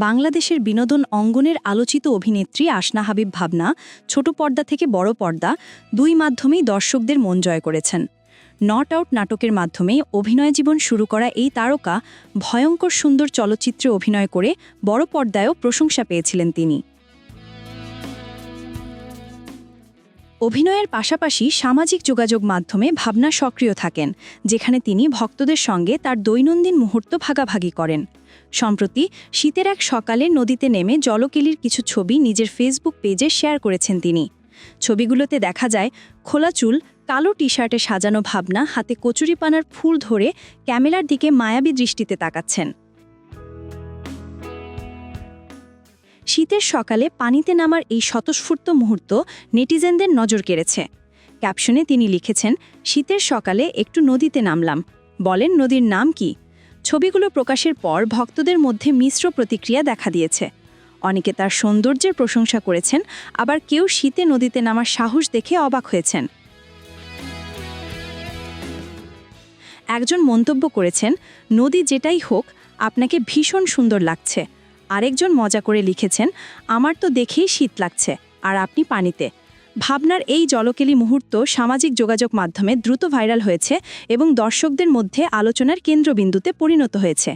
বাংলাদেশের বিনোদন অঙ্গনের আলোচিত অভিনেত্রী আসনা হাবিব ভাবনা ছোট পর্দা থেকে বড় পর্দা দুই মাধ্যমেই দর্শকদের মন জয় করেছেন। নট আউট নাটকের মাধ্যমে অভিনয় জীবন শুরু করা এই তারকা ভয়ঙ্কর সুন্দর চলচ্চিত্রে অভিনয় করে বড় পর্দায়ও প্রশংসা পেয়েছিলেন তিনি। অভিনয়ের পাশাপাশি সামাজিক যোগাযোগ মাধ্যমে ভাবনা সক্রিয় থাকেন, যেখানে তিনি ভক্তদের সঙ্গে তার দৈনন্দিন মুহূর্ত ভাগাভাগি করেন। সম্প্রতি শীতের এক সকালে নদীতে নেমে জলকেলির কিছু ছবি নিজের ফেসবুক পেজে শেয়ার করেছেন তিনি। ছবিগুলোতে দেখা যায় খোলা চুল, কালো টি শার্টে সাজানো ভাবনা হাতে কচুরিপানার ফুল ধরে ক্যামেরার দিকে মায়াবী দৃষ্টিতে তাকাচ্ছেন। শীতের সকালে পানিতে নামার এই স্বতঃস্ফূর্ত মুহূর্ত নেটিজেনদের নজর কেড়েছে। ক্যাপশনে তিনি লিখেছেন, শীতের সকালে একটু নদীতে নামলাম, বলেন নদীর নাম কি? ছবিগুলো প্রকাশের পর ভক্তদের মধ্যে মিশ্র প্রতিক্রিয়া দেখা দিয়েছে। অনেকে তার সৌন্দর্যের প্রশংসা করেছেন, আবার কেউ শীতে নদীতে নামার সাহস দেখে অবাক হয়েছেন। একজন মন্তব্য করেছেন, নদী যেটাই হোক আপনাকে ভীষণ সুন্দর লাগছে। আরেকজন মজা করে লিখেছেন, আমার তো দেখেই শীত লাগছে, আর আপনি পানিতে। ভাবনার এই জলকেলি মুহূর্ত সামাজিক যোগাযোগ মাধ্যমে দ্রুত ভাইরাল হয়েছে এবং দর্শকদের মধ্যে আলোচনার কেন্দ্রবিন্দুতে পরিণত হয়েছে।